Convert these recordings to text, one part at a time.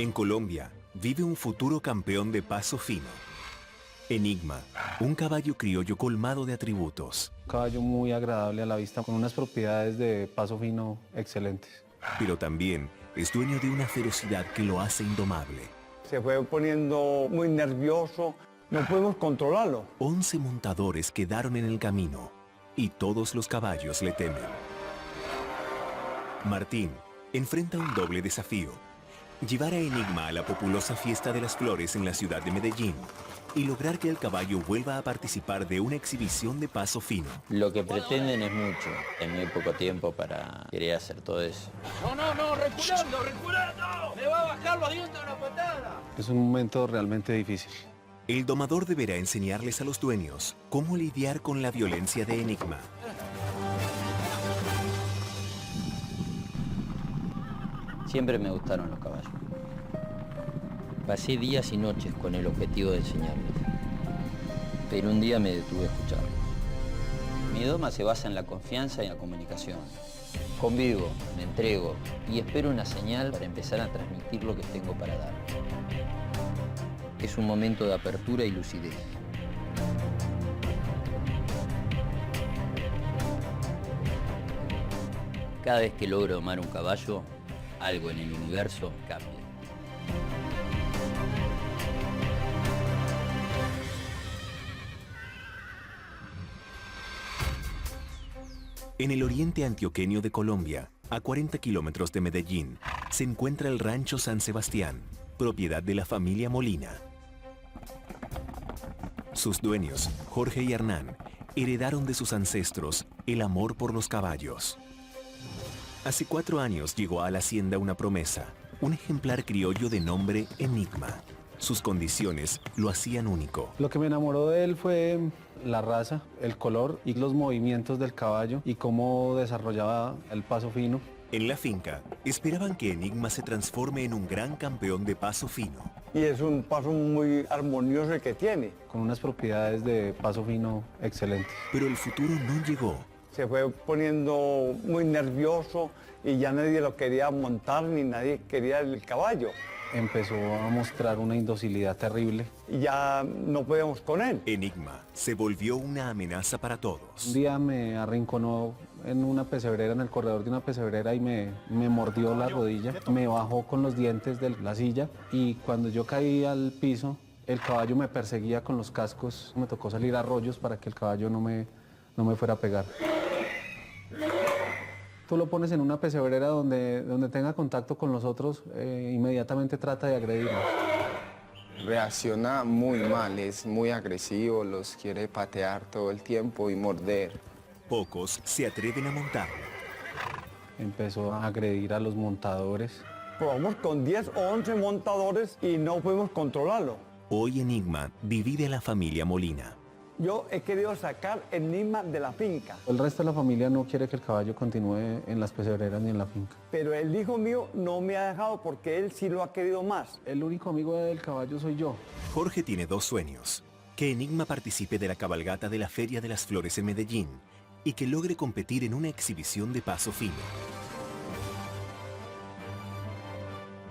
En Colombia, vive un futuro campeón de paso fino. Enigma, un caballo criollo colmado de atributos. Un caballo muy agradable a la vista, con unas propiedades de paso fino excelentes. Pero también es dueño de una ferocidad que lo hace indomable. Se fue poniendo muy nervioso, no podemos controlarlo. 11 montadores quedaron en el camino y todos los caballos le temen. Martín enfrenta un doble desafío: llevar a Enigma a la populosa Fiesta de las Flores en la ciudad de Medellín y lograr que el caballo vuelva a participar de una exhibición de paso fino. Lo que pretenden es mucho, en muy poco tiempo para querer hacer todo eso. No, reculando. Me va a bajar los dientes de una patada. Es un momento realmente difícil. El domador deberá enseñarles a los dueños cómo lidiar con la violencia de Enigma. Siempre me gustaron los caballos. Pasé días y noches con el objetivo de enseñarles. Pero un día me detuve a escucharlos. Mi doma se basa en la confianza y la comunicación. Convivo, me entrego y espero una señal para empezar a transmitir lo que tengo para dar. Es un momento de apertura y lucidez. Cada vez que logro domar un caballo, algo en el universo cambia. En el oriente antioqueño de Colombia, a 40 kilómetros de Medellín, se encuentra el Rancho San Sebastián, propiedad de la familia Molina. Sus dueños, Jorge y Hernán, heredaron de sus ancestros el amor por los caballos. Hace 4 años llegó a la hacienda una promesa, un ejemplar criollo de nombre Enigma. Sus condiciones lo hacían único. Lo que me enamoró de él fue la raza, el color y los movimientos del caballo y cómo desarrollaba el paso fino. En la finca, esperaban que Enigma se transforme en un gran campeón de paso fino. Y es un paso muy armonioso el que tiene. Con unas propiedades de paso fino excelentes. Pero el futuro no llegó. Se fue poniendo muy nervioso y ya nadie lo quería montar ni nadie quería el caballo. Empezó a mostrar una indocilidad terrible. Y ya no podíamos con él. Enigma se volvió una amenaza para todos. Un día me arrinconó en una pesebrera, en el corredor de una pesebrera y me mordió la rodilla. Me bajó con los dientes de la silla y cuando yo caí al piso, el caballo me perseguía con los cascos. Me tocó salir a rollos para que el caballo no me fuera a pegar. Tú lo pones en una pesebrera donde tenga contacto con los otros, inmediatamente trata de agredirlos. Reacciona muy mal, es muy agresivo, los quiere patear todo el tiempo y morder. Pocos se atreven a montarlo. Empezó a agredir a los montadores. Probamos con 10 o 11 montadores y no podemos controlarlo. Hoy Enigma divide a la familia Molina. Yo he querido sacar Enigma de la finca. El resto de la familia no quiere que el caballo continúe en las pesebreras ni en la finca. Pero el hijo mío no me ha dejado porque él sí lo ha querido más. El único amigo del caballo soy yo. Jorge tiene 2 sueños: que Enigma participe de la cabalgata de la Feria de las Flores en Medellín y que logre competir en una exhibición de paso fino.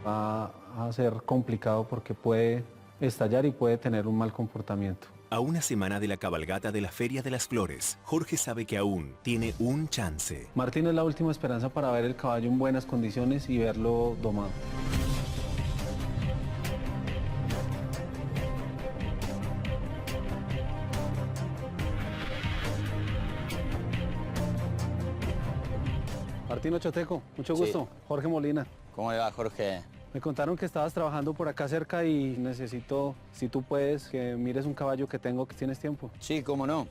Va a ser complicado porque puede estallar y puede tener un mal comportamiento. A una semana de la cabalgata de la Feria de las Flores, Jorge sabe que aún tiene un chance. Martín es la última esperanza para ver el caballo en buenas condiciones y verlo domado. Martín Ochoteco, mucho gusto. Sí. Jorge Molina. ¿Cómo le va, Jorge? Me contaron que estabas trabajando por acá cerca y necesito, si tú puedes, que mires un caballo que tengo, que tienes tiempo. Sí, cómo no.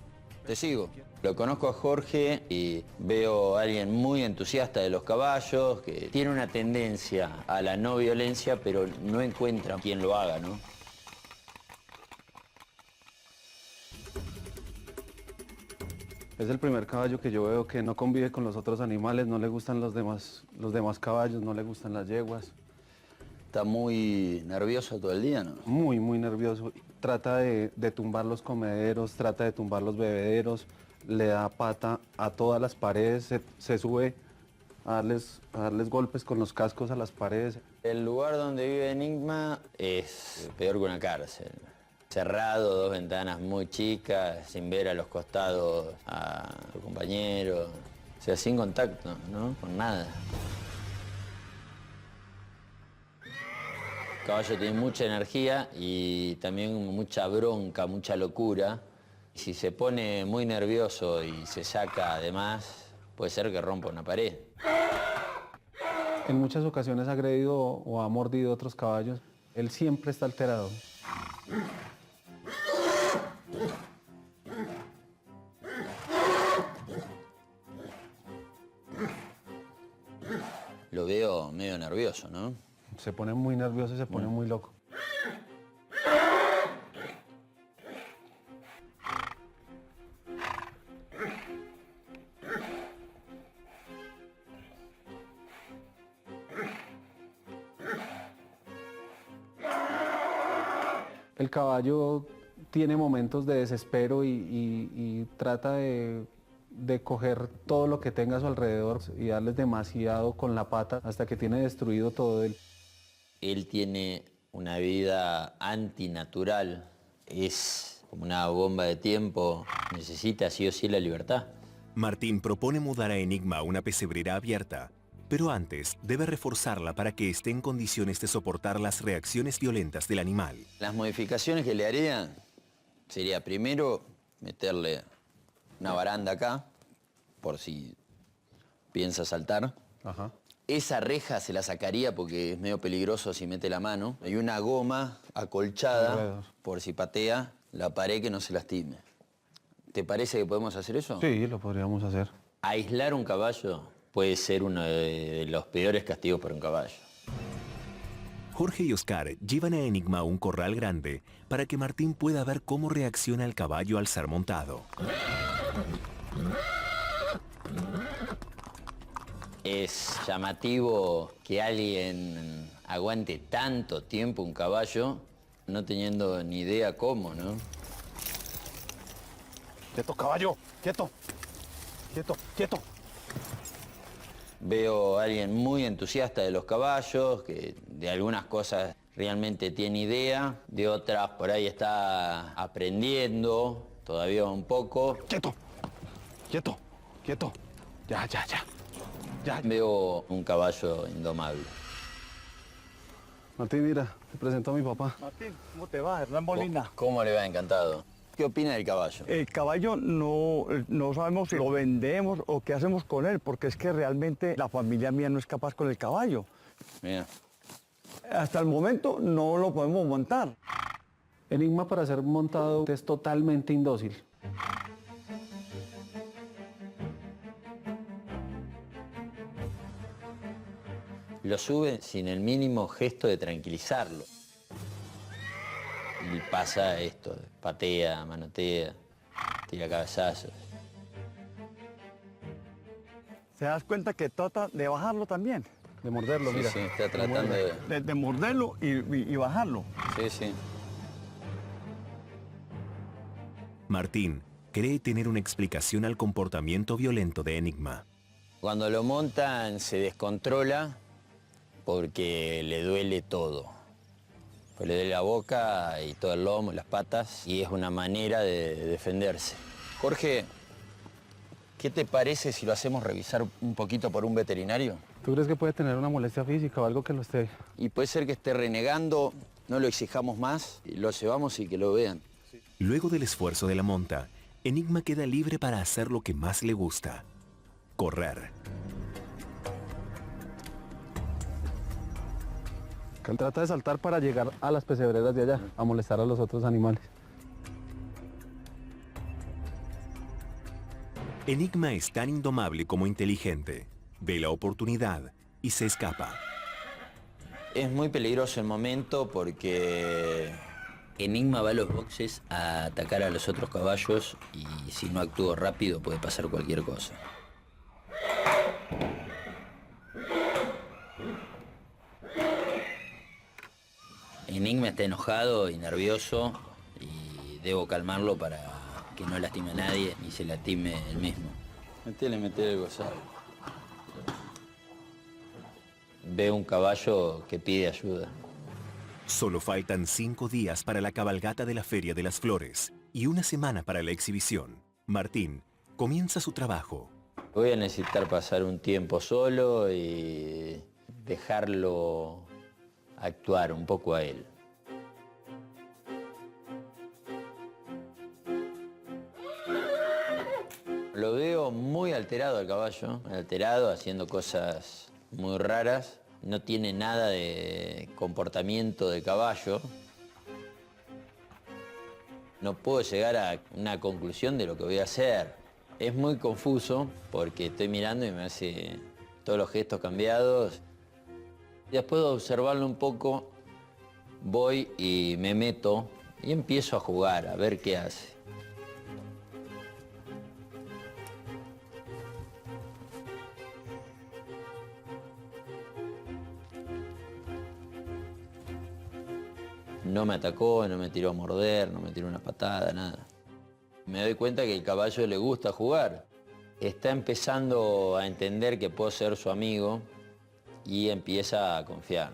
Te sigo. Lo conozco a Jorge y veo a alguien muy entusiasta de los caballos, que tiene una tendencia a la no violencia, pero no encuentra quien lo haga, ¿no? Es el primer caballo que yo veo que no convive con los otros animales, no le gustan los demás caballos, no le gustan las yeguas. Está muy nervioso todo el día, ¿no? Muy, muy nervioso. Trata de tumbar los comederos, trata de tumbar los bebederos, le da pata a todas las paredes, se sube a darles golpes con los cascos a las paredes. El lugar donde vive Enigma es peor que una cárcel. Cerrado, 2 ventanas muy chicas, sin ver a los costados a tu compañero. O sea, sin contacto, ¿no? Con nada. El caballo tiene mucha energía y también mucha bronca, mucha locura. Si se pone muy nervioso y se saca además, puede ser que rompa una pared. En muchas ocasiones ha agredido o ha mordido otros caballos. Él siempre está alterado. Lo veo medio nervioso, ¿no? Se pone muy nervioso y se pone muy loco. El caballo tiene momentos de desespero y trata de coger todo lo que tenga a su alrededor y darles demasiado con la pata hasta que tiene destruido todo él. Él tiene una vida antinatural, es como una bomba de tiempo, necesita sí o sí la libertad. Martín propone mudar a Enigma a una pesebrera abierta, pero antes debe reforzarla para que esté en condiciones de soportar las reacciones violentas del animal. Las modificaciones que le haría sería primero meterle una baranda acá, por si piensa saltar. Ajá. Esa reja se la sacaría porque es medio peligroso si mete la mano. Hay una goma acolchada alrededor, por si patea la pared que no se lastime. ¿Te parece que podemos hacer eso? Sí, lo podríamos hacer. Aislar un caballo puede ser uno de los peores castigos para un caballo. Jorge y Oscar llevan a Enigma a un corral grande para que Martín pueda ver cómo reacciona el caballo al ser montado. Es llamativo que alguien aguante tanto tiempo un caballo no teniendo ni idea cómo, ¿no? Quieto, caballo, quieto, quieto, quieto. Veo a alguien muy entusiasta de los caballos, que de algunas cosas realmente tiene idea, de otras por ahí está aprendiendo, todavía un poco. Quieto, quieto, quieto. Ya, ya, ya. Ya. Veo un caballo indomable. Martín, mira, te presento a mi papá. Martín, ¿cómo te va? Hernán Molina. ¿Cómo le va? Encantado. ¿Qué opina del caballo? El caballo no sabemos si lo vendemos o qué hacemos con él, porque es que realmente la familia mía no es capaz con el caballo. Mira. Hasta el momento no lo podemos montar. Enigma para ser montado es totalmente indócil. Lo sube sin el mínimo gesto de tranquilizarlo. Y pasa esto, patea, manotea, tira cabezazos. ¿Se das cuenta que trata de bajarlo también? De morderlo, Sí, mira. sí, está tratando de... De morderlo y bajarlo. Sí, sí. Martín cree tener una explicación al comportamiento violento de Enigma. Cuando lo montan se descontrola porque le duele todo. Pues le duele la boca y todo el lomo, las patas, y es una manera de defenderse. Jorge, ¿qué te parece si lo hacemos revisar un poquito por un veterinario? ¿Tú crees que puede tener una molestia física o algo que lo esté? Y puede ser que esté renegando, no lo exijamos más, y lo llevamos y que lo vean. Luego del esfuerzo de la monta, Enigma queda libre para hacer lo que más le gusta: correr. Él trata de saltar para llegar a las pesebreras de allá, a molestar a los otros animales. Enigma es tan indomable como inteligente. Ve la oportunidad y se escapa. Es muy peligroso el momento porque Enigma va a los boxes a atacar a los otros caballos y si no actúo rápido puede pasar cualquier cosa. Enigma está enojado y nervioso y debo calmarlo para que no lastime a nadie ni se lastime él mismo. Metele el gozado. ve un caballo que pide ayuda. Solo faltan 5 días para la cabalgata de la Feria de las Flores y una semana para la exhibición. Martín comienza su trabajo. Voy a necesitar pasar un tiempo solo y dejarlo actuar un poco a él. Lo veo muy alterado al caballo, alterado, haciendo cosas muy raras. No tiene nada de comportamiento de caballo. No puedo llegar a una conclusión de lo que voy a hacer. Es muy confuso porque estoy mirando y me hace todos los gestos cambiados. Después de observarlo un poco, voy y me meto y empiezo a jugar, a ver qué hace. No me atacó, no me tiró a morder, no me tiró una patada, nada. Me doy cuenta que el caballo le gusta jugar. Está empezando a entender que puedo ser su amigo y empieza a confiar.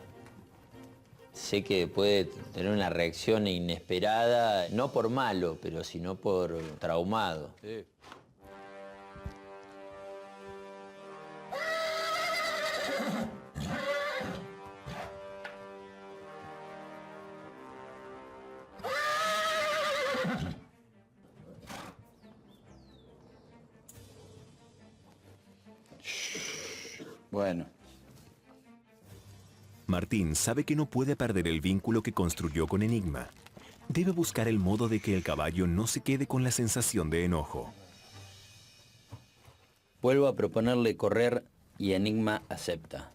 Sé que puede tener una reacción inesperada, no por malo, pero sino por traumado. Sí. Bueno. Martín sabe que no puede perder el vínculo que construyó con Enigma. Debe buscar el modo de que el caballo no se quede con la sensación de enojo. Vuelvo a proponerle correr y Enigma acepta.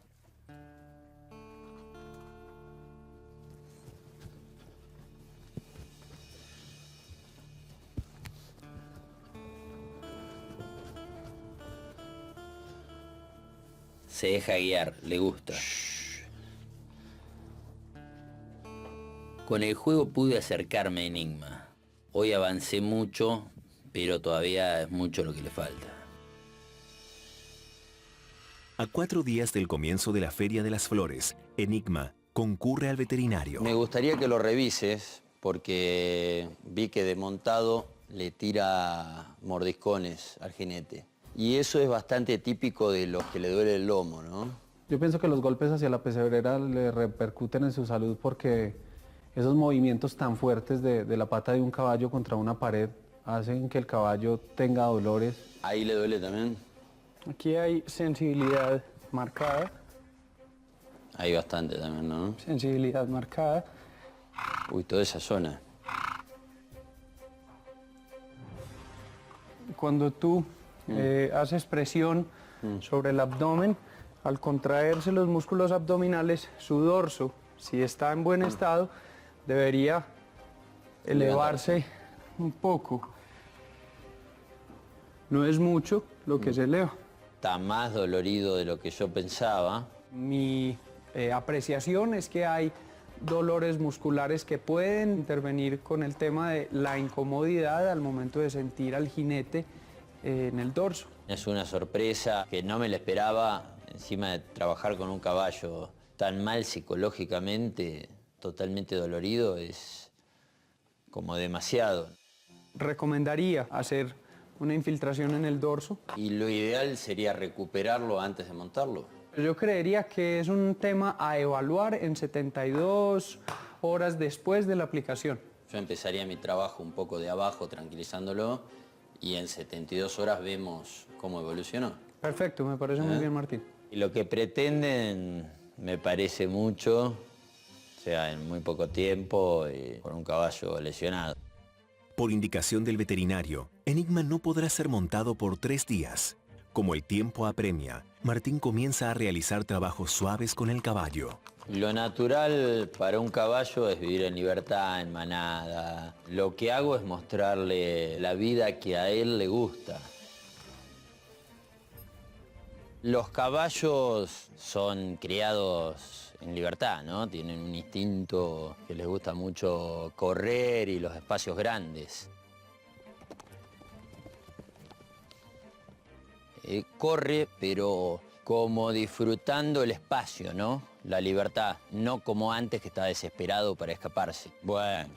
Se deja guiar, le gusta. Con el juego pude acercarme a Enigma. Hoy avancé mucho, pero todavía es mucho lo que le falta. A 4 días del comienzo de la Feria de las Flores, Enigma concurre al veterinario. Me gustaría que lo revises, porque vi que de montado le tira mordiscones al jinete. Y eso es bastante típico de los que le duele el lomo, ¿no? Yo pienso que los golpes hacia la pesebrera le repercuten en su salud porque esos movimientos tan fuertes de la pata de un caballo contra una pared hacen que el caballo tenga dolores. ¿Ahí le duele también? Aquí hay sensibilidad marcada. Hay bastante también, ¿no? Sensibilidad marcada. Uy, toda esa zona. Cuando tú haces presión sobre el abdomen, al contraerse los músculos abdominales, su dorso, si está en buen estado, debería elevarse un poco. No es mucho lo que se eleva. Está más dolorido de lo que yo pensaba. Mi apreciación es que hay dolores musculares que pueden intervenir con el tema de la incomodidad al momento de sentir al jinete en el dorso. Es una sorpresa que no me la esperaba, encima de trabajar con un caballo tan mal psicológicamente, totalmente dolorido, es como demasiado. Recomendaría hacer una infiltración en el dorso. Y lo ideal sería recuperarlo antes de montarlo. Yo creería que es un tema a evaluar en 72 horas después de la aplicación. Yo empezaría mi trabajo un poco de abajo, tranquilizándolo, y en 72 horas vemos cómo evolucionó. Perfecto, me parece muy bien, Martín. Y lo que pretenden me parece mucho, o sea, en muy poco tiempo, con un caballo lesionado. Por indicación del veterinario, Enigma no podrá ser montado por 3 días. Como el tiempo apremia, Martín comienza a realizar trabajos suaves con el caballo. Lo natural para un caballo es vivir en libertad, en manada. Lo que hago es mostrarle la vida que a él le gusta. Los caballos son criados en libertad, ¿no? Tienen un instinto que les gusta mucho correr y los espacios grandes. Corre, pero como disfrutando el espacio, ¿no? La libertad, no como antes que estaba desesperado para escaparse. Bueno.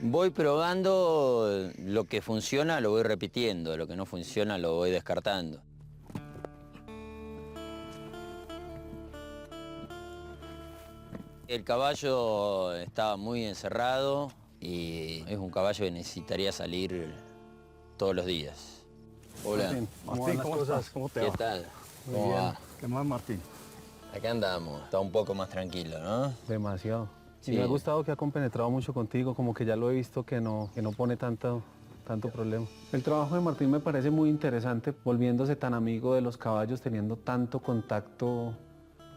Voy probando, lo que funciona lo voy repitiendo, lo que no funciona lo voy descartando. El caballo estaba muy encerrado y es un caballo que necesitaría salir todos los días. Hola. Martín, Martín, ¿cómo estás? ¿Cómo te ¿Qué va? tal? Muy ¿Cómo bien. va? ¿Qué más, Martín? Acá andamos, está un poco más tranquilo, ¿no? Demasiado. Sí. Y me ha gustado que ha compenetrado mucho contigo, como que ya lo he visto que no pone tanto problema. El trabajo de Martín me parece muy interesante, volviéndose tan amigo de los caballos, teniendo tanto contacto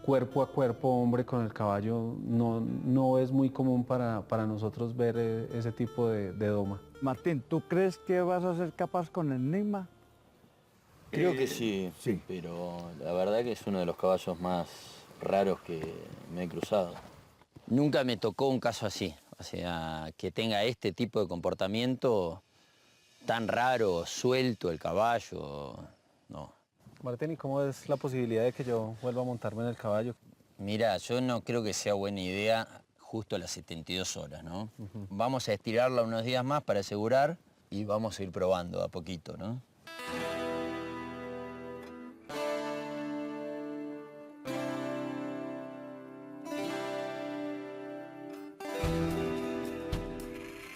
cuerpo a cuerpo, hombre con el caballo, no es muy común para nosotros ver ese tipo de doma. Martín, ¿tú crees que vas a ser capaz con el Enigma? Creo que sí, sí. pero la verdad que es uno de los caballos más raros que me he cruzado. Nunca me tocó un caso así, o sea, que tenga este tipo de comportamiento tan raro, suelto el caballo, no. Martín, ¿y cómo es la posibilidad de que yo vuelva a montarme en el caballo? Mira, yo no creo que sea buena idea justo a las 72 horas, ¿no? Vamos a estirarla unos días más para asegurar y vamos a ir probando a poquito, ¿no?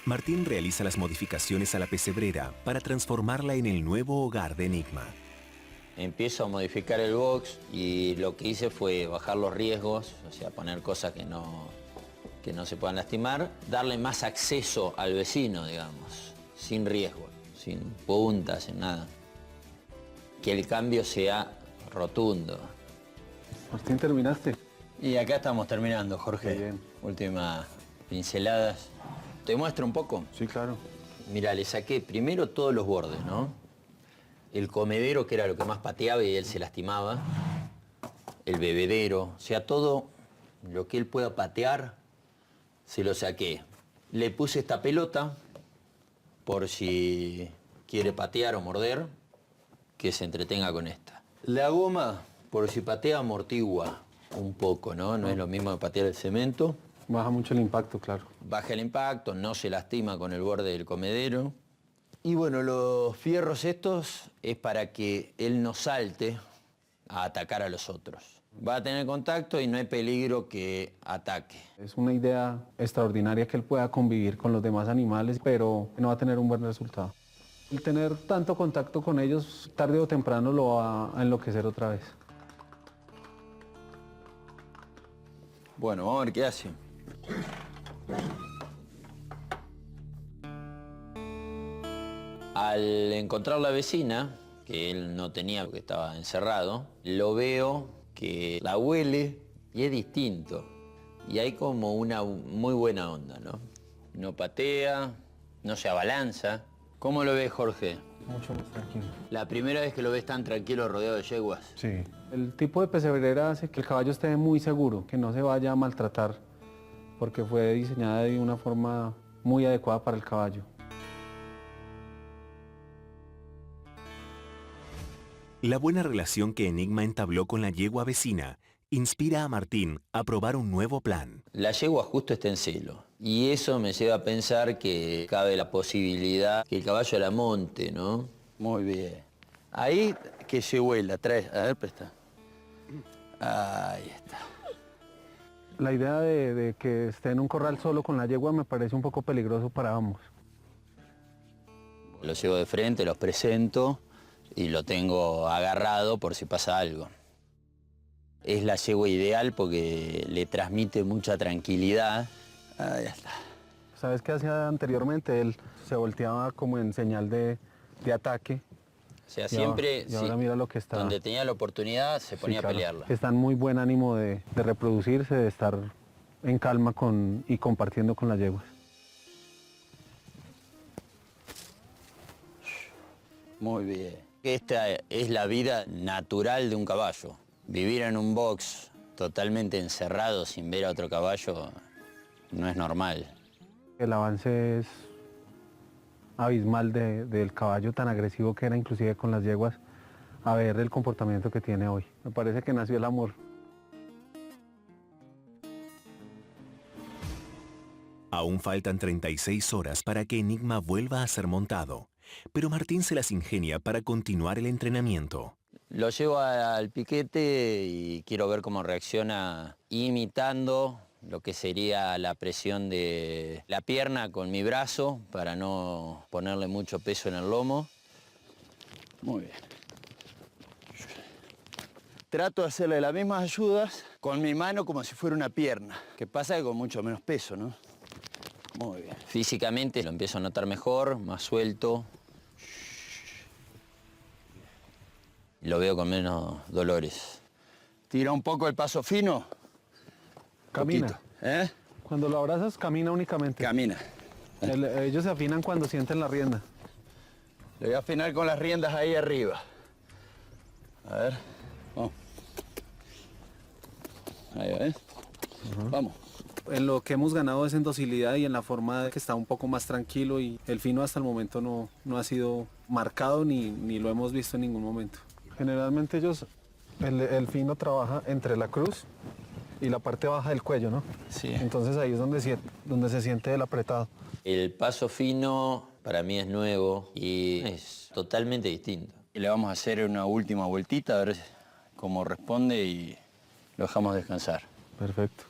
Martín realiza las modificaciones a la pesebrera para transformarla en el nuevo hogar de Enigma. Empiezo a modificar el box y lo que hice fue bajar los riesgos, o sea, poner cosas que no se puedan lastimar, darle más acceso al vecino, digamos, sin riesgo, sin puntas, sin nada. Que el cambio sea rotundo. Martín, ¿terminaste? Y acá estamos terminando, Jorge. Muy bien. Últimas pinceladas. ¿Te muestro un poco? Sí, claro. Mira, le saqué primero todos los bordes, ¿no? El comedero, que era lo que más pateaba y él se lastimaba. El bebedero, o sea, todo lo que él pueda patear, se lo saqué. Le puse esta pelota, por si quiere patear o morder, que se entretenga con esta. La goma, por si patea, amortigua un poco, ¿no? No es lo mismo que patear el cemento. Baja mucho el impacto, claro. Baja el impacto, no se lastima con el borde del comedero. Y bueno, los fierros estos es para que él no salte a atacar a los otros. Va a tener contacto y no hay peligro que ataque. Es una idea extraordinaria que él pueda convivir con los demás animales, pero no va a tener un buen resultado. El tener tanto contacto con ellos, tarde o temprano lo va a enloquecer otra vez. Bueno, vamos a ver qué hace. Al encontrar la vecina, que él no tenía porque estaba encerrado, lo veo que la huele y es distinto. Y hay como una muy buena onda, ¿no? No patea, no se abalanza. ¿Cómo lo ves, Jorge? Mucho más tranquilo. La primera vez que lo ves tan tranquilo rodeado de yeguas. Sí. El tipo de pesebrera hace que el caballo esté muy seguro, que no se vaya a maltratar, porque fue diseñada de una forma muy adecuada para el caballo. La buena relación que Enigma entabló con la yegua vecina inspira a Martín a probar un nuevo plan. La yegua justo está en celo. Y eso me lleva a pensar que cabe la posibilidad que el caballo la monte, ¿no? Muy bien. Ahí que yeguela, trae. A ver, presta. Ahí está. La idea de que esté en un corral solo con la yegua me parece un poco peligroso para ambos. Los llevo de frente, los presento y lo tengo agarrado por si pasa algo. Es la yegua ideal porque le transmite mucha tranquilidad. Ahí está. ¿Sabes qué hacía anteriormente? Él se volteaba como en señal de ataque. O sea, Y siempre, y ahora mira lo que está. donde tenía la oportunidad, se ponía Sí, claro. a pelearla. Está en muy buen ánimo de reproducirse, de estar en calma y compartiendo con las yeguas. Muy bien. Esta es la vida natural de un caballo. Vivir en un box totalmente encerrado sin ver a otro caballo no es normal. El avance es abismal del caballo tan agresivo que era inclusive con las yeguas, a ver el comportamiento que tiene hoy. Me parece que nació el amor. Aún faltan 36 horas para que Enigma vuelva a ser montado, pero Martín se las ingenia para continuar el entrenamiento. Lo llevo al piquete y quiero ver cómo reacciona imitando lo que sería la presión de la pierna con mi brazo para no ponerle mucho peso en el lomo. Muy bien. Trato de hacerle las mismas ayudas con mi mano como si fuera una pierna, que pasa que con mucho menos peso, ¿no? Muy bien. Físicamente lo empiezo a notar mejor, más suelto. Lo veo con menos dolores. Tira un poco el paso fino. Camina. Poquito, ¿eh? Cuando lo abrazas, camina únicamente. Camina. Ellos se afinan cuando sienten la rienda. Le voy a afinar con las riendas ahí arriba. A ver. Vamos. Ahí va, ¿eh? Vamos. En lo que hemos ganado es en docilidad y en la forma de que está un poco más tranquilo, y el fino hasta el momento no ha sido marcado ni lo hemos visto en ningún momento. Generalmente el fino trabaja entre la cruz y la parte baja del cuello, ¿no? Sí. Entonces ahí es donde se siente el apretado. El paso fino para mí es nuevo y es totalmente distinto. Y le vamos a hacer una última vueltita a ver cómo responde y lo dejamos descansar. Perfecto.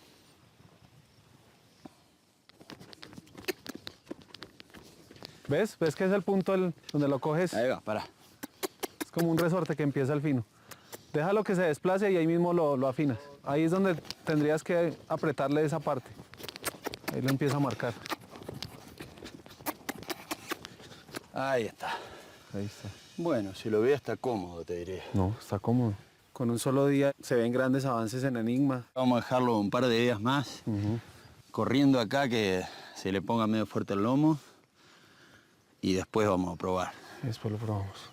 ¿Ves? ¿Ves que es el punto donde lo coges? Ahí va, pará. Es como un resorte que empieza el fino. Déjalo que se desplace y ahí mismo lo afinas. Ahí es donde tendrías que apretarle esa parte. Ahí lo empieza a marcar. Ahí está. Ahí está. Bueno, si lo veo está cómodo, te diré. No, está cómodo. Con un solo día se ven grandes avances en Enigma. Vamos a dejarlo un par de días más, corriendo acá que se le ponga medio fuerte el lomo y después vamos a probar. Y después lo probamos.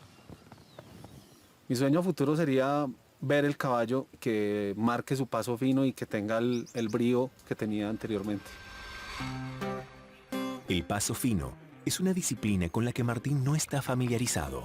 Mi sueño futuro sería ver el caballo que marque su paso fino y que tenga el brío que tenía anteriormente. El paso fino es una disciplina con la que Martín no está familiarizado.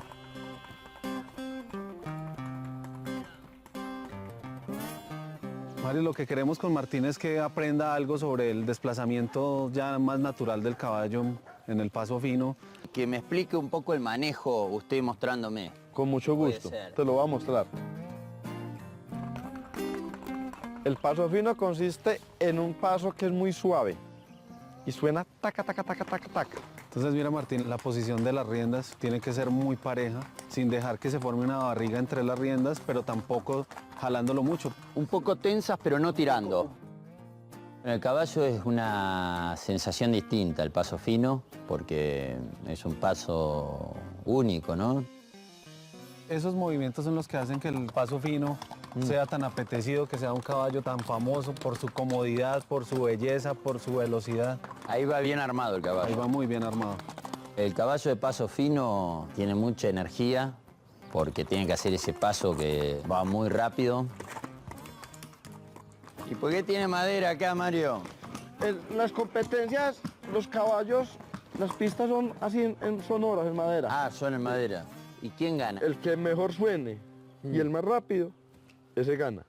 Mario, lo que queremos con Martín es que aprenda algo sobre el desplazamiento ya más natural del caballo en el paso fino. Que me explique un poco el manejo, usted mostrándome. Con mucho Puede gusto, ser. te lo voy a mostrar. El paso fino consiste en un paso que es muy suave y suena taca, taca, taca, taca, taca. Entonces mira, Martín, la posición de las riendas tiene que ser muy pareja, sin dejar que se forme una barriga entre las riendas, pero tampoco jalándolo mucho. Un poco tensas, pero no tirando. El caballo es una sensación distinta, el paso fino, porque es un paso único, ¿no? Esos movimientos son los que hacen que el paso fino sea tan apetecido, que sea un caballo tan famoso por su comodidad, por su belleza, por su velocidad. Ahí va bien armado el caballo. Ahí va muy bien armado. El caballo de paso fino tiene mucha energía porque tiene que hacer ese paso que va muy rápido. ¿Y por qué tiene madera acá, Mario? En las competencias, los caballos, las pistas son así en sonoras, en madera. Ah, son en madera. ¿Y quién gana? El que mejor suene y el más rápido, ese gana.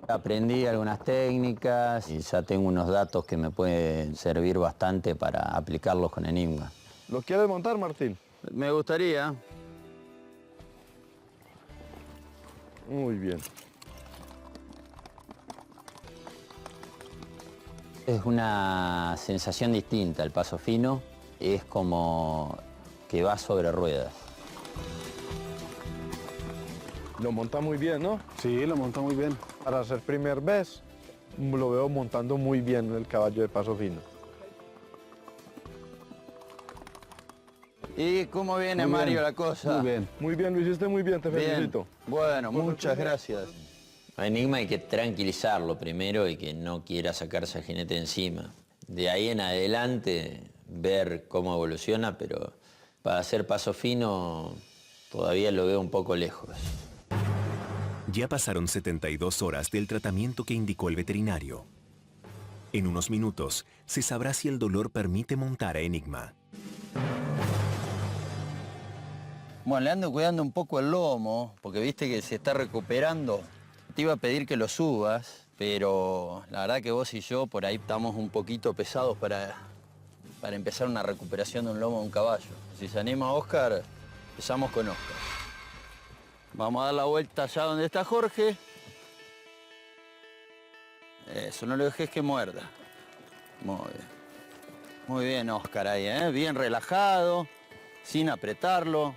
Aprendí algunas técnicas y ya tengo unos datos que me pueden servir bastante para aplicarlos con Enigma. ¿Lo quieres montar, Martín? Me gustaría. Muy bien. Es una sensación distinta el paso fino. Es como que va sobre ruedas. Lo monta muy bien, ¿no? Sí, lo monta muy bien. Para ser primer vez, lo veo montando muy bien el caballo de paso fino. ¿Y cómo viene, Muy bien, Mario, la cosa? Muy bien. Muy bien, lo hiciste muy bien, te Bien. felicito. Bueno, muchas gracias. A Enigma hay que tranquilizarlo primero y que no quiera sacarse al jinete encima. De ahí en adelante, ver cómo evoluciona, pero para hacer paso fino todavía lo veo un poco lejos. Ya pasaron 72 horas del tratamiento que indicó el veterinario. En unos minutos se sabrá si el dolor permite montar a Enigma. Bueno, le ando cuidando un poco el lomo, porque viste que se está recuperando. Te iba a pedir que lo subas, pero la verdad que vos y yo por ahí estamos un poquito pesados para empezar una recuperación de un lomo de un caballo. Si se anima Oscar, empezamos con Oscar. Vamos a dar la vuelta allá donde está Jorge. Eso, no lo dejes que muerda. Muy bien. Muy bien, Oscar, ahí, ¿eh? Bien relajado, sin apretarlo.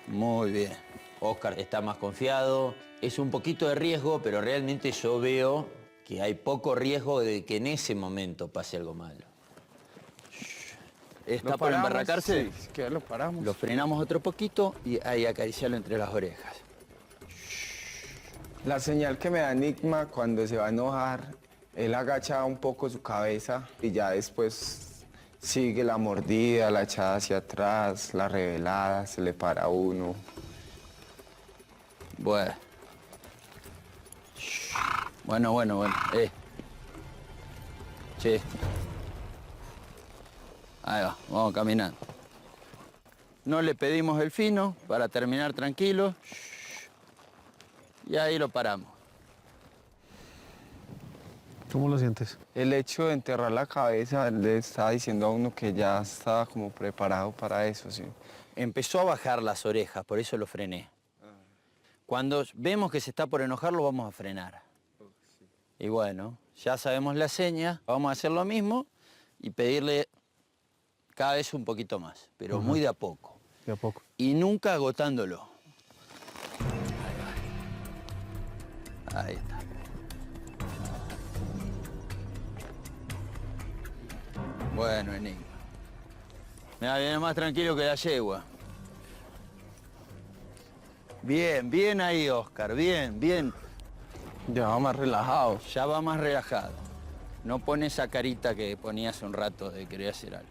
Muy bien. Oscar está más confiado. Es un poquito de riesgo, pero realmente yo veo que hay poco riesgo de que en ese momento pase algo malo. ¿Está por embarracarse? Sí, que lo paramos. Lo frenamos otro poquito y ahí acariciarlo entre las orejas. La señal que me da Enigma cuando se va a enojar, él agacha un poco su cabeza y ya después sigue la mordida, la echada hacia atrás, la revelada, se le para uno. Bueno. Bueno. Che. Ahí va, vamos caminando. No le pedimos el fino para terminar tranquilo. Y ahí lo paramos. ¿Cómo lo sientes? El hecho de enterrar la cabeza le está diciendo a uno que ya estaba como preparado para eso, sí. Empezó a bajar las orejas, por eso lo frené. Cuando vemos que se está por enojar, lo vamos a frenar. Y bueno, ya sabemos la seña, vamos a hacer lo mismo y pedirle cada vez un poquito más, pero muy de a poco. De a poco. Y nunca agotándolo. Ahí está. Bueno, Enigma. Mira, viene más tranquilo que la yegua. Bien ahí, Oscar, bien. Ya va más relajado. Ya va más relajado. No pone esa carita que ponía hace un rato de querer hacer algo.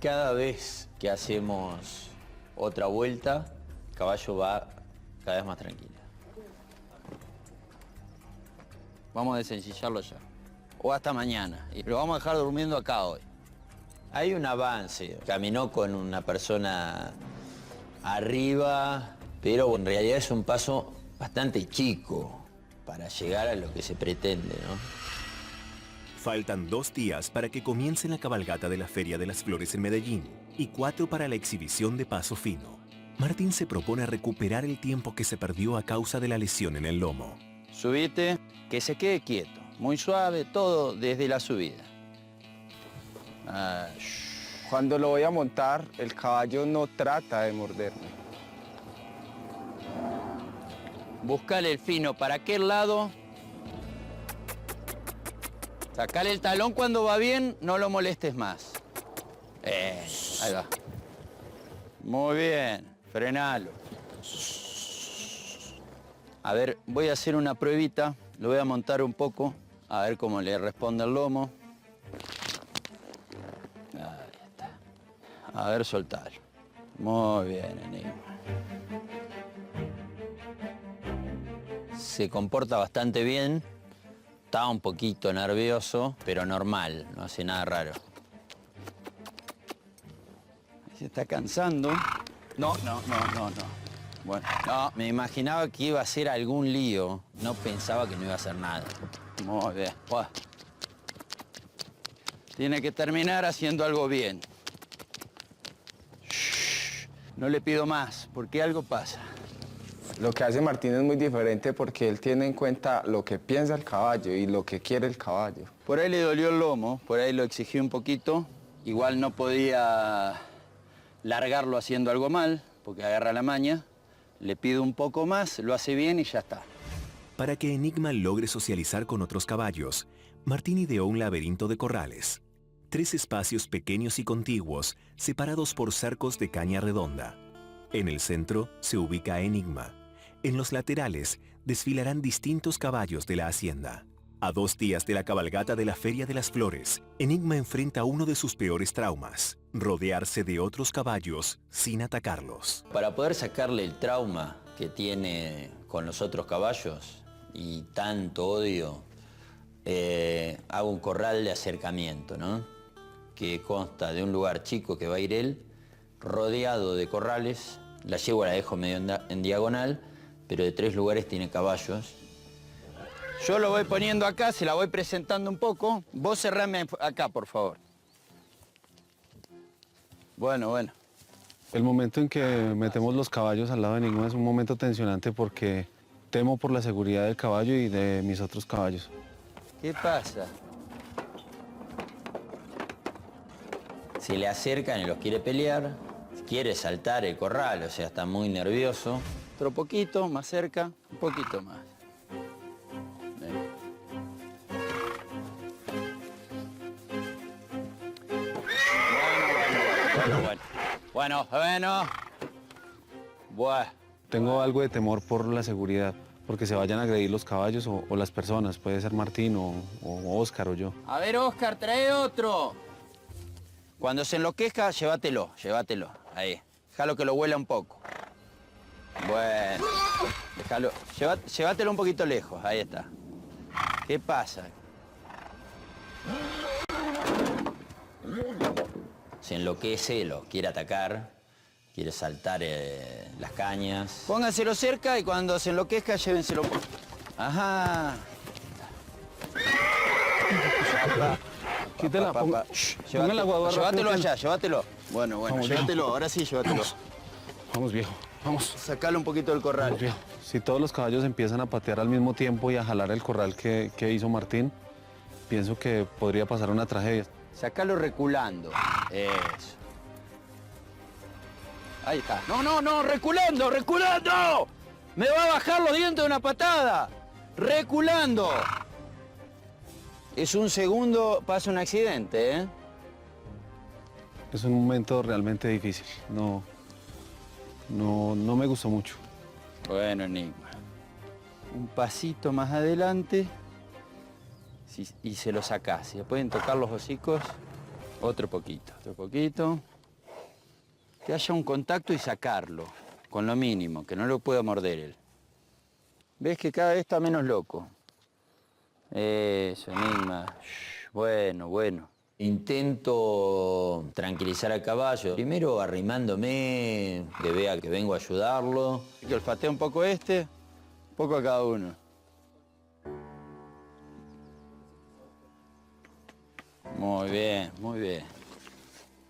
Cada vez que hacemos otra vuelta, el caballo va cada vez más tranquilo. Vamos a desencillarlo ya. O hasta mañana. Y lo vamos a dejar durmiendo acá hoy. Hay un avance. Caminó con una persona arriba, pero en realidad es un paso bastante chico para llegar a lo que se pretende, ¿no? Faltan 2 días para que comience la cabalgata de la Feria de las Flores en Medellín y 4 para la exhibición de Paso Fino. Martín se propone recuperar el tiempo que se perdió a causa de la lesión en el lomo. Subite, que se quede quieto. Muy suave, todo desde la subida. Cuando lo voy a montar, el caballo no trata de morderme. Buscale el fino para aquel lado. Sacale el talón cuando va bien, no lo molestes más. Ahí va. Muy bien, frenalo. A ver, voy a hacer una pruebita. Lo voy a montar un poco, a ver cómo le responde el lomo. Ahí está. A ver, soltalo. Muy bien, Enigma. Se comporta bastante bien. Está un poquito nervioso, pero normal, no hace nada raro. Se está cansando. No. Bueno, no, me imaginaba que iba a hacer algún lío. No pensaba que no iba a hacer nada. Muy bien. Buah. Tiene que terminar haciendo algo bien. Shh. No le pido más, porque algo pasa. Lo que hace Martín es muy diferente porque él tiene en cuenta lo que piensa el caballo y lo que quiere el caballo. Por ahí le dolió el lomo, por ahí lo exigí un poquito. Igual no podía largarlo haciendo algo mal, porque agarra la maña. Le pido un poco más, lo hace bien y ya está. Para que Enigma logre socializar con otros caballos, Martín ideó un laberinto de corrales. 3 espacios pequeños y contiguos, separados por cercos de caña redonda. En el centro se ubica Enigma. En los laterales desfilarán distintos caballos de la hacienda. A 2 días de la cabalgata de la Feria de las Flores, Enigma enfrenta uno de sus peores traumas: rodearse de otros caballos sin atacarlos. Para poder sacarle el trauma que tiene con los otros caballos y tanto odio, hago un corral de acercamiento, ¿no? Que consta de un lugar chico que va a ir él, rodeado de corrales. La yegua la dejo medio en diagonal, pero de 3 lugares tiene caballos. Yo lo voy poniendo acá, se la voy presentando un poco. Vos cerrame acá, por favor. Bueno. El momento en que metemos los caballos al lado de Enigma es un momento tensionante porque temo por la seguridad del caballo y de mis otros caballos. ¿Qué pasa? Se le acercan y los quiere pelear, quiere saltar el corral, o sea, está muy nervioso. Otro poquito, más cerca, un poquito más. Ven. Bueno. Buah. Tengo algo de temor por la seguridad, porque se vayan a agredir los caballos o las personas. Puede ser Martín o Óscar o yo. A ver, Óscar, trae otro. Cuando se enloquezca, llévatelo. Ahí. Déjalo que lo huela un poco. Bueno. Déjalo. Llévatelo un poquito lejos. Ahí está. ¿Qué pasa? Se enloquece, lo quiere atacar. Quiere saltar las cañas. Pónganselo cerca y cuando se enloquezca, llévenselo un poco. Ajá. Quítela, ponga el agua. Llévatelo allá, llévatelo. Bueno, Vamos, llévatelo, viejo. ahora sí, llévatelo. Vamos, viejo, vamos. Sacalo un poquito del corral. Vamos, viejo. Si todos los caballos empiezan a patear al mismo tiempo y a jalar el corral que hizo Martín, pienso que podría pasar una tragedia. Sacalo reculando. Eso. Ahí está. No, reculando. Me va a bajar los dientes de una patada. Reculando. Es un segundo, pasa un accidente, ¿eh? Es un momento realmente difícil. No me gustó mucho. Bueno, Enigma. Un pasito más adelante y se lo sacás. Si le pueden tocar los hocicos, otro poquito. Que haya un contacto y sacarlo, con lo mínimo, que no lo pueda morder él. ¿Ves que cada vez está menos loco? Eso, Enigma. Bueno. Intento tranquilizar al caballo. Primero arrimándome, que vea que vengo a ayudarlo. Que olfatea un poco un poco a cada uno. Muy bien.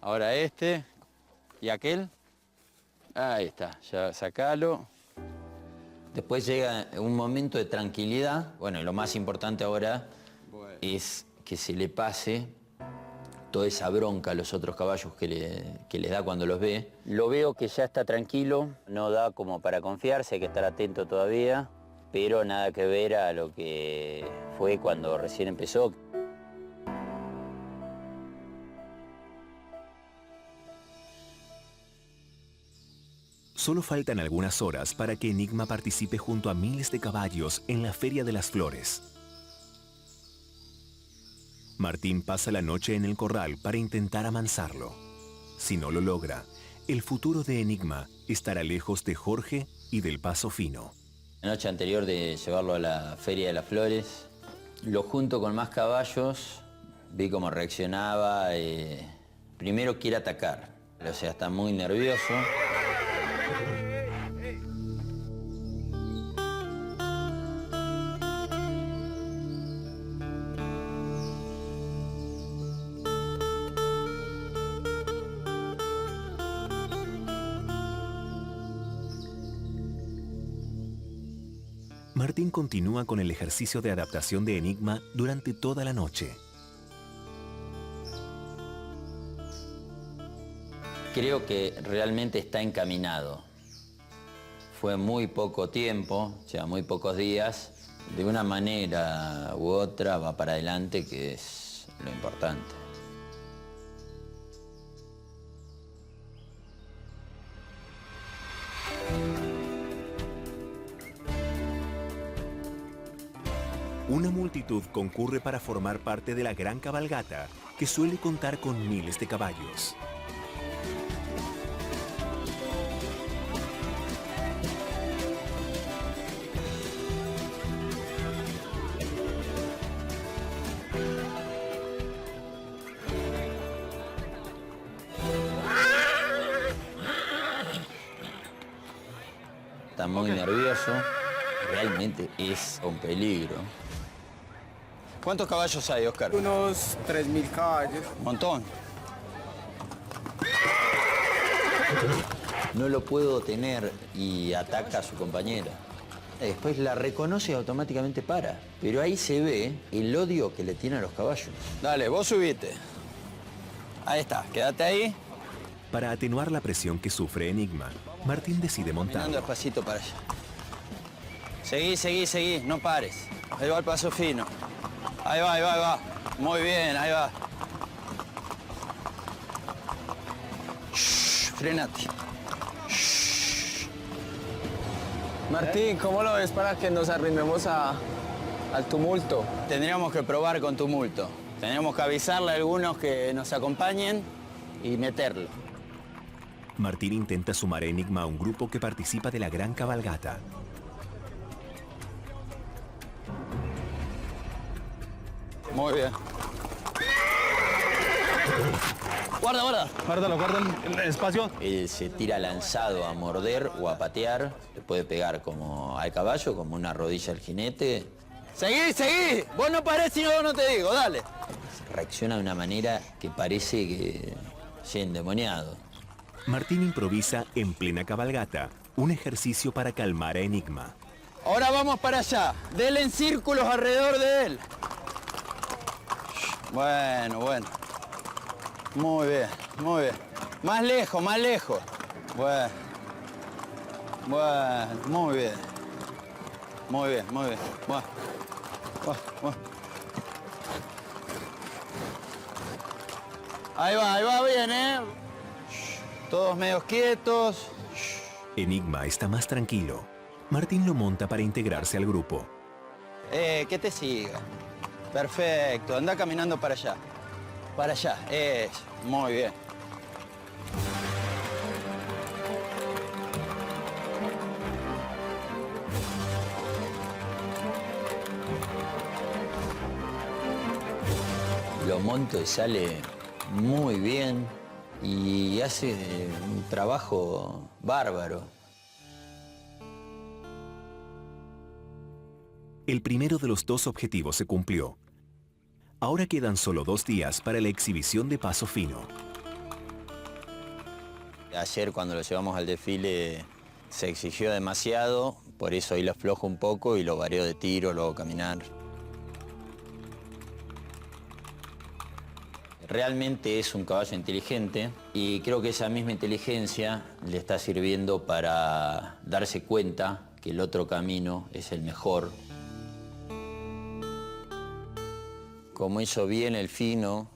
Ahora este y aquel. Ahí está, ya sacalo. Después llega un momento de tranquilidad. Bueno, y lo más importante ahora es que se le pase toda esa bronca a los otros caballos que les da cuando los ve. Lo veo que ya está tranquilo, no da como para confiarse, hay que estar atento todavía, pero nada que ver a lo que fue cuando recién empezó. Solo faltan algunas horas para que Enigma participe junto a miles de caballos en la Feria de las Flores. Martín pasa la noche en el corral para intentar amansarlo. Si no lo logra, el futuro de Enigma estará lejos de Jorge y del Paso Fino. La noche anterior de llevarlo a la Feria de las Flores, lo junto con más caballos, vi cómo reaccionaba. Primero quiere atacar, o sea, está muy nervioso. Martín continúa con el ejercicio de adaptación de Enigma durante toda la noche. Creo que realmente está encaminado. Fue muy poco tiempo, o sea, muy pocos días. De una manera u otra va para adelante, que es lo importante. Una multitud concurre para formar parte de la gran cabalgata que suele contar con miles de caballos. está muy nervioso. Realmente es un peligro. ¿Cuántos caballos hay, Oscar? Unos 3.000 caballos. Un montón. No lo puedo tener y ataca a su compañera. Después la reconoce y automáticamente para. Pero ahí se ve el odio que le tiene a los caballos. Dale, vos subite. Ahí está, quédate ahí. Para atenuar la presión que sufre Enigma, Martín decide Caminando montarlo. despacito para allá. Seguí, seguí, seguí, no pares. Ahí va el paso fino. Ahí va, ahí va, ahí va. Muy bien, ahí va. Shh, frenate. Shh. Martín, ¿cómo lo ves para que nos arrimemos al tumulto? Tendríamos que probar con tumulto. Tendríamos que avisarle a algunos que nos acompañen y meterlo. Martín intenta sumar a Enigma a un grupo que participa de la gran cabalgata. Muy bien. Guarda, guarda. Guárdalo, el espacio. Él se tira lanzado a morder o a patear. Le puede pegar como al caballo, como una rodilla al jinete. ¡Seguí, seguí! Vos no parés si no te digo, dale. Reacciona de una manera que parece que... sí, endemoniado. Martín improvisa en plena cabalgata un ejercicio para calmar a Enigma. Ahora vamos para allá. Dele en círculos alrededor de él. Bueno, bueno. Muy bien, muy bien. Más lejos, más lejos. Bueno. Bueno, muy bien. Muy bien, muy bien. Bueno. Bueno, bueno. Ahí va bien, ¿eh? Todos medios quietos. Enigma está más tranquilo. Martín lo monta para integrarse al grupo. Que te siga. Perfecto, anda caminando para allá. Para allá, eso, muy bien. Lo monto y sale muy bien y hace un trabajo bárbaro. El primero de los dos objetivos se cumplió. Ahora quedan solo 2 días para la exhibición de paso fino. Ayer cuando lo llevamos al desfile se exigió demasiado, por eso hoy lo aflojo un poco y lo vareo de tiro, lo hago caminar. Realmente es un caballo inteligente y creo que esa misma inteligencia le está sirviendo para darse cuenta que el otro camino es el mejor. Como hizo bien el fino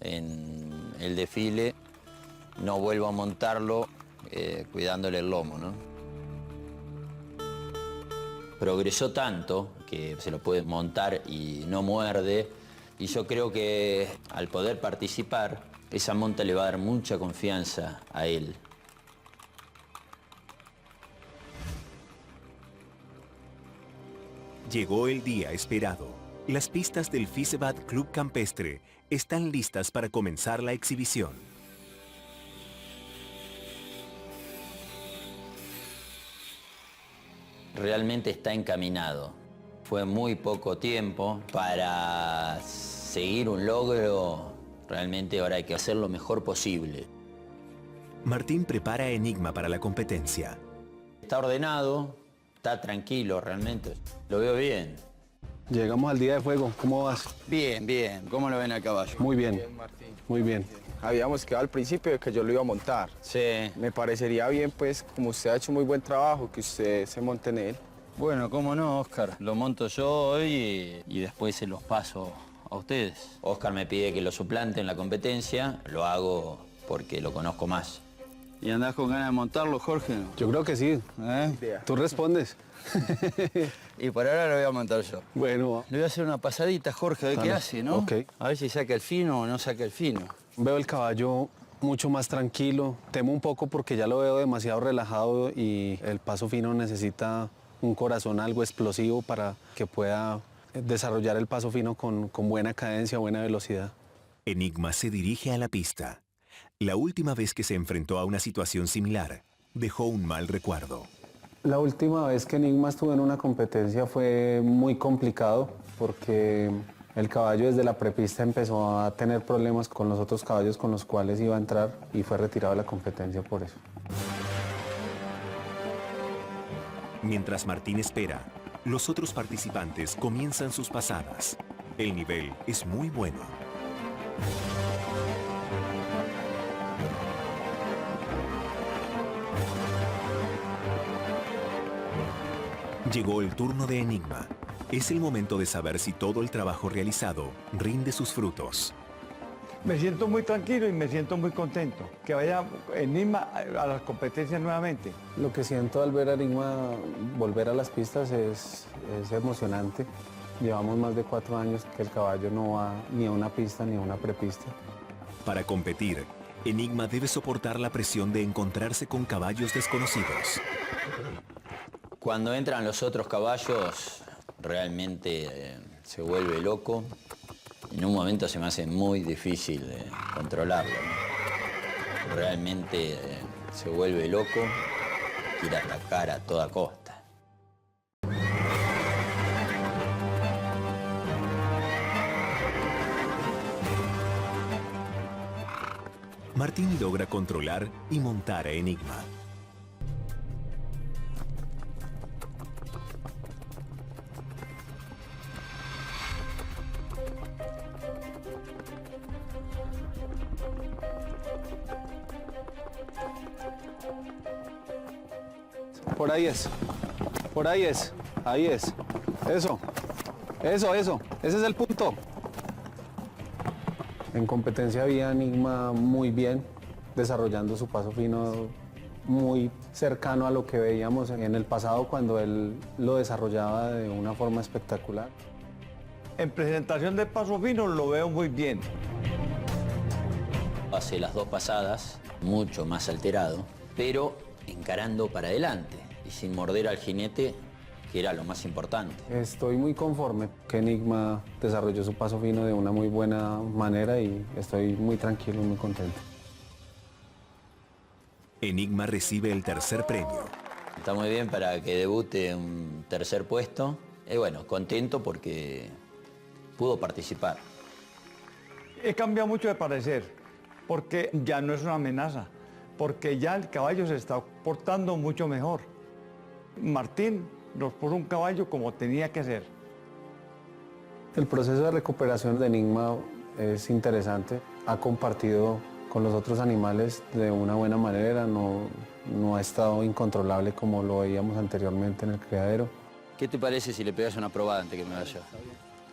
en el desfile, no vuelvo a montarlo cuidándole el lomo, ¿no? Progresó tanto que se lo puede montar y no muerde. Y yo creo que al poder participar, esa monta le va a dar mucha confianza a él. Llegó el día esperado. Las pistas del Fisevad Club Campestre están listas para comenzar la exhibición. Realmente está encaminado. Fue muy poco tiempo para seguir un logro. Realmente ahora hay que hacer lo mejor posible. Martín prepara a Enigma para la competencia. Está ordenado, está tranquilo realmente. Lo veo bien. Llegamos al día de fuego. ¿Cómo vas? Bien, bien. ¿Cómo lo ven al caballo? Muy bien. Muy bien. Habíamos quedado al principio de que yo lo iba a montar. Sí. Me parecería bien, pues, como usted ha hecho muy buen trabajo, que usted se monte en él. Bueno, cómo no, Oscar. Lo monto yo hoy y después se los paso a ustedes. Oscar me pide que lo suplante en la competencia. Lo hago porque lo conozco más. ¿Y andás con ganas de montarlo, Jorge? Yo creo que sí. Tú respondes. Y por ahora lo voy a montar yo. Bueno, Le voy a hacer una pasadita, Jorge, a ver qué Dale. hace, ¿no? Ok. A ver si saca el fino o no saca el fino. veo el caballo mucho más tranquilo. Temo un poco porque ya lo veo demasiado relajado y el paso fino necesita un corazón algo explosivo para que pueda desarrollar el paso fino con buena cadencia, buena velocidad. Enigma se dirige a la pista. La última vez que se enfrentó a una situación similar, dejó un mal recuerdo. La última vez que Enigma estuvo en una competencia fue muy complicado porque el caballo desde la prepista empezó a tener problemas con los otros caballos con los cuales iba a entrar y fue retirado de la competencia por eso. Mientras Martín espera, los otros participantes comienzan sus pasadas. El nivel es muy bueno. Llegó el turno de Enigma. Es el momento de saber si todo el trabajo realizado rinde sus frutos. Me siento muy tranquilo y me siento muy contento. Que vaya Enigma a las competencias nuevamente. Lo que siento al ver a Enigma volver a las pistas es emocionante. Llevamos más de 4 años que el caballo no va ni a una pista ni a una prepista. Para competir, Enigma debe soportar la presión de encontrarse con caballos desconocidos. Cuando entran los otros caballos, realmente se vuelve loco. En un momento se me hace muy difícil controlarlo, ¿no? Realmente se vuelve loco, quiere atacar a toda costa. Martín logra controlar y montar a Enigma. Por ahí es, por ahí es, ahí es. Eso, ese es el punto. En competencia había Enigma muy bien, desarrollando su paso fino muy cercano a lo que veíamos en el pasado cuando él lo desarrollaba de una forma espectacular. En presentación de paso fino lo veo muy bien. Hace las 2 pasadas, mucho más alterado, pero encarando para adelante y sin morder al jinete, que era lo más importante. Estoy muy conforme que Enigma desarrolló su paso fino de una muy buena manera y estoy muy tranquilo y muy contento. Enigma recibe el tercer premio. Está muy bien para que debute un tercer puesto. Y bueno, contento porque pudo participar. He cambiado mucho de parecer, porque ya no es una amenaza, porque ya el caballo se está portando mucho mejor. Martín nos puso un caballo como tenía que ser. El proceso de recuperación de Enigma es interesante. Ha compartido con los otros animales de una buena manera, no ha estado incontrolable como lo veíamos anteriormente en el criadero. ¿Qué te parece si le pegas una probada antes que me vaya?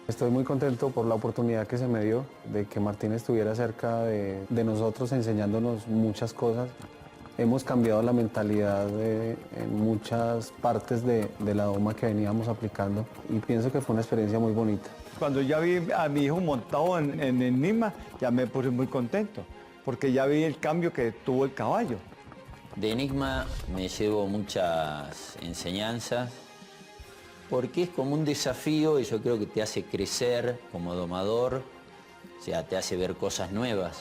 Estoy muy contento por la oportunidad que se me dio de que Martín estuviera cerca de nosotros enseñándonos muchas cosas. Hemos cambiado la mentalidad en muchas partes de la doma que veníamos aplicando y pienso que fue una experiencia muy bonita. Cuando ya vi a mi hijo montado en Enigma, ya me puse muy contento, porque ya vi el cambio que tuvo el caballo. De Enigma me llevo muchas enseñanzas, porque es como un desafío y yo creo que te hace crecer como domador, o sea, te hace ver cosas nuevas.